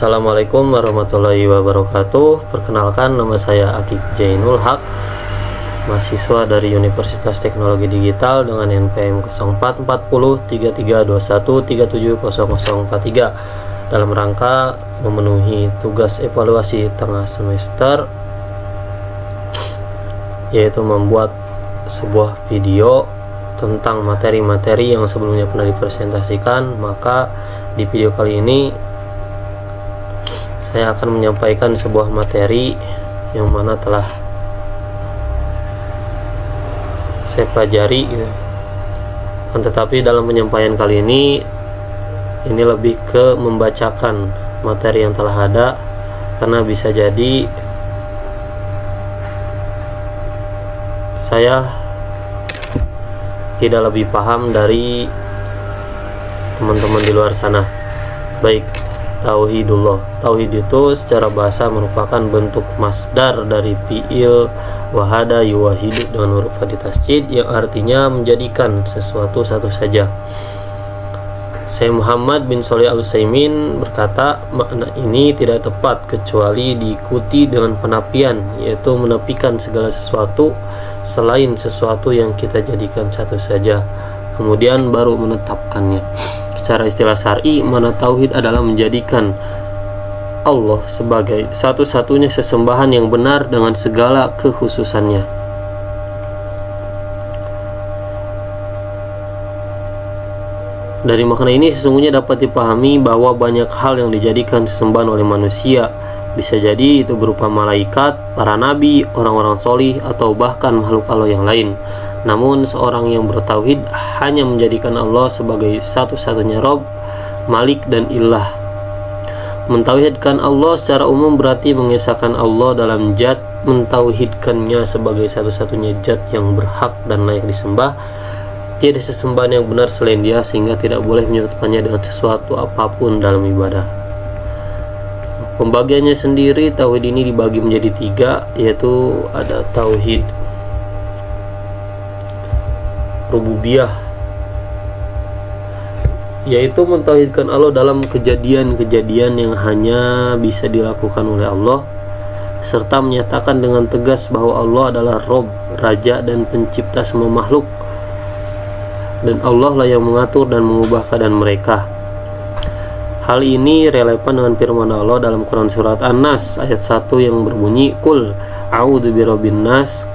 Assalamualaikum warahmatullahi wabarakatuh. Perkenalkan, nama saya Akik Jainul Haq, mahasiswa dari Universitas Teknologi Digital dengan NPM 04403321370043 dalam rangka memenuhi tugas evaluasi tengah semester, yaitu membuat sebuah video tentang materi-materi yang sebelumnya pernah dipresentasikan. Maka di video kali ini saya akan menyampaikan sebuah materi yang mana telah saya pelajari gitu. Tetapi dalam penyampaian kali ini lebih ke membacakan materi yang telah ada, karena bisa jadi saya tidak lebih paham dari teman-teman di luar sana. Baik, tauhidullah. Tauhid itu secara bahasa merupakan bentuk masdar dari fi'il wahada yuwahidu dengan huruf hadid tasydid, yang artinya menjadikan sesuatu satu saja. Syekh Muhammad bin Shalih Al-Utsaimin berkata, makna ini tidak tepat kecuali diikuti dengan penafian, yaitu menafikan segala sesuatu selain sesuatu yang kita jadikan satu saja, kemudian baru menetapkannya. Secara istilah syar'i, makna tauhid adalah menjadikan Allah sebagai satu-satunya sesembahan yang benar dengan segala kekhususannya. Dari makna ini sesungguhnya dapat dipahami bahwa banyak hal yang dijadikan sesembahan oleh manusia. Bisa jadi itu berupa malaikat, para nabi, orang-orang solih, atau bahkan makhluk Allah yang lain. Namun seorang yang bertauhid hanya menjadikan Allah sebagai satu-satunya Rob, Malik, dan Ilah. Mentauhidkan Allah secara umum berarti mengesahkan Allah dalam zat, mentauhidkannya sebagai satu-satunya zat yang berhak dan layak disembah. Tiada sesembahan yang benar selain Dia, sehingga tidak boleh menyatukannya dengan sesuatu apapun dalam ibadah. Pembagiannya sendiri, tauhid ini dibagi menjadi 3, yaitu ada tauhid rububiyah, yaitu mentauhidkan Allah dalam kejadian-kejadian yang hanya bisa dilakukan oleh Allah, serta menyatakan dengan tegas bahwa Allah adalah Rob, Raja dan pencipta semua makhluk, dan Allah lah yang mengatur dan mengubah keadaan mereka. Hal ini relevan dengan firman Allah dalam Quran surat An-Nas ayat 1 yang berbunyi, Qul a'udzu birabbin nas,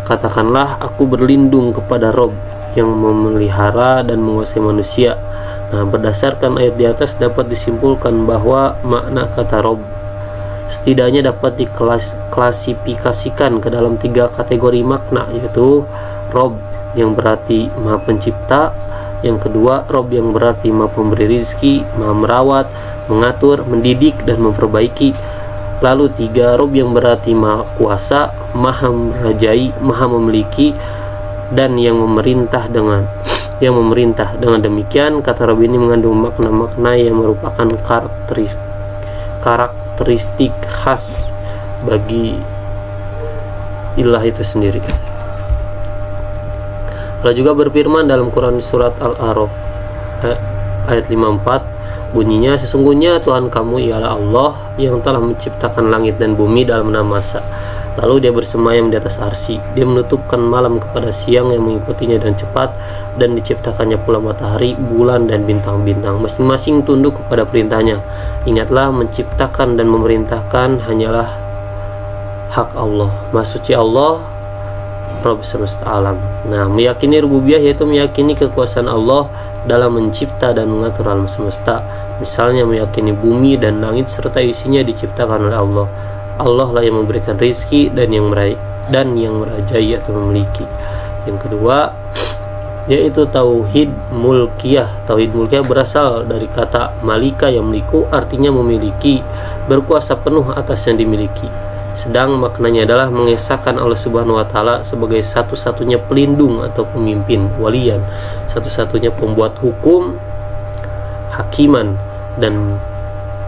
katakanlah aku berlindung kepada Rob yang memelihara dan menguasai manusia. Nah, berdasarkan ayat di atas dapat disimpulkan bahwa makna kata Rob setidaknya dapat diklasifikasikan ke dalam 3 kategori makna, yaitu Rob yang berarti Maha Pencipta, yang kedua Rob yang berarti Maha Pemberi rizki, Maha Merawat, mengatur, mendidik, dan memperbaiki. Lalu 3 Rob yang berarti Maha Kuasa, Maha Merajai, Maha Memiliki, dan yang memerintah. Dengan demikian, kata Rob ini mengandung makna-makna yang merupakan karakteristik khas bagi ilah itu sendiri. Allah juga berfirman dalam Quran surat Al-A'raf ayat 54, bunyinya, sesungguhnya Tuhan kamu ialah Allah yang telah menciptakan langit dan bumi dalam 6 masa. Lalu Dia bersemayam di atas arsy. Dia menutupkan malam kepada siang yang mengikutinya dengan cepat, dan diciptakannya pula matahari, bulan, dan bintang-bintang. Masing-masing tunduk kepada perintahnya. Ingatlah, menciptakan dan memerintahkan hanyalah hak Allah. Maha suci Allah, Rabb semesta alam. Nah, meyakini rububiyah yaitu meyakini kekuasaan Allah dalam mencipta dan mengatur alam semesta. Misalnya meyakini bumi dan langit serta isinya diciptakan oleh Allah. Allah lah yang memberikan rizki dan yang merajai atau memiliki. Yang kedua yaitu tauhid mulkiyah. Tauhid mulkiyah berasal dari kata malika yang meliku, artinya memiliki, berkuasa penuh atas yang dimiliki. Sedang maknanya adalah mengesahkan Allah Subhanahu wa Ta'ala sebagai satu-satunya pelindung atau pemimpin, walian, satu-satunya pembuat hukum, hakiman, dan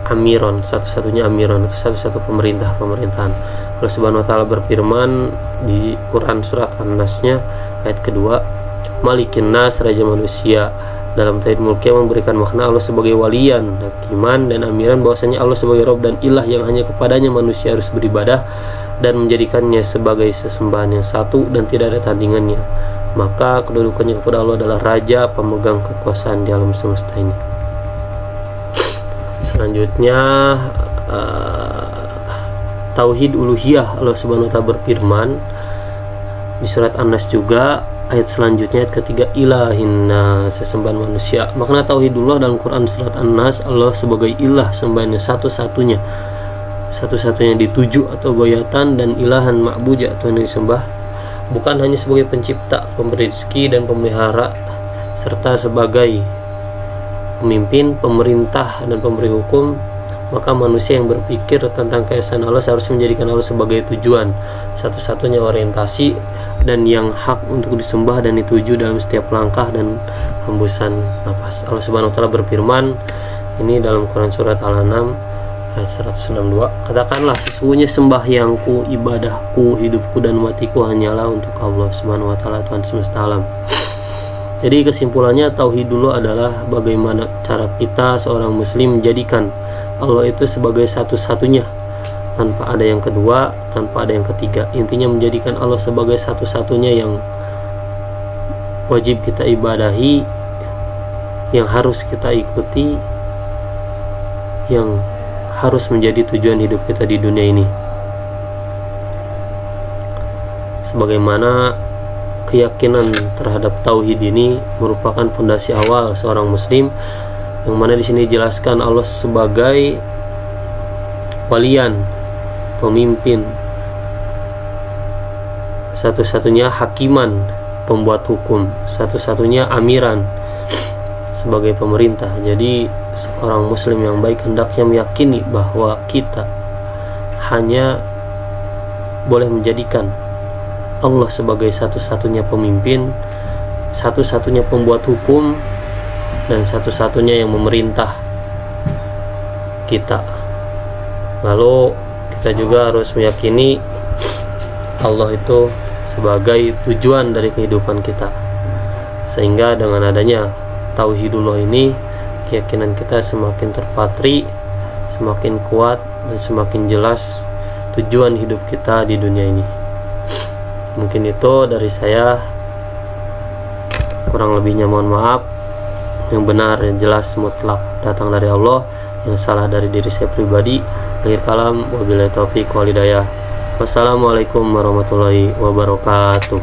amiron, satu-satunya amiron, atau satu-satu pemerintahan. Allah Subhanahu wa Ta'ala berfirman di Quran surat An-Nasnya ayat kedua, Malikin Nas, Raja Manusia, dalam tauhid mulkiyah memberikan makna Allah sebagai walian, hakiman, dan amiran, bahwasanya Allah sebagai Rabb dan ilah yang hanya kepadanya manusia harus beribadah dan menjadikannya sebagai sesembahan yang satu dan tidak ada tandingannya. Maka kedudukannya kepada Allah adalah raja pemegang kekuasaan di alam semesta ini. Selanjutnya tauhid uluhiyah. Allah Subhanahu wa taala berfirman di surat An-Nas juga, ayat selanjutnya, ayat ketiga, ilahinna, sesembahan manusia. Makna tauhidullah dalam Quran surat An-Nas, Allah sebagai ilah, sembahannya satu-satunya dituju atau goyatan, dan ilahan ma'buja, Tuhan yang disembah, bukan hanya sebagai pencipta, pemberi rezeki dan pemelihara, serta sebagai pemimpin, pemerintah, dan pemberi hukum. Maka manusia yang berpikir tentang keesaan Allah seharusnya menjadikan Allah sebagai tujuan, satu-satunya orientasi, dan yang hak untuk disembah dan dituju dalam setiap langkah dan hembusan nafas. Allah Subhanahu wa taala berfirman ini dalam Quran surat Al-An'am ayat 162, katakanlah sesungguhnya sembahyangku, ibadahku, hidupku dan matiku hanyalah untuk Allah Subhanahu wa taala, Tuhan semesta alam. Jadi kesimpulannya, tauhidullah adalah bagaimana cara kita seorang muslim menjadikan Allah itu sebagai satu-satunya, tanpa ada yang kedua, tanpa ada yang ketiga. Intinya menjadikan Allah sebagai satu-satunya yang wajib kita ibadahi, yang harus kita ikuti, yang harus menjadi tujuan hidup kita di dunia ini. Sebagaimana keyakinan terhadap tauhid ini merupakan fondasi awal seorang muslim, yang mana di sini dijelaskan Allah sebagai walian, pemimpin, satu-satunya hakiman, pembuat hukum, satu-satunya amiran, sebagai pemerintah. Jadi seorang muslim yang baik hendaknya meyakini bahwa kita hanya boleh menjadikan Allah sebagai satu-satunya pemimpin, satu-satunya pembuat hukum, dan satu-satunya yang memerintah kita. Lalu kita juga harus meyakini Allah itu sebagai tujuan dari kehidupan kita, sehingga dengan adanya tauhidullah ini, keyakinan kita semakin terpatri, semakin kuat, dan semakin jelas tujuan hidup kita di dunia ini. Mungkin itu dari saya, kurang lebihnya mohon maaf. Yang benar, yang jelas, mutlak datang dari Allah, yang salah dari diri saya pribadi. Akhir kalam, wabillahi taufiq wal hidayah. Wassalamualaikum warahmatullahi wabarakatuh.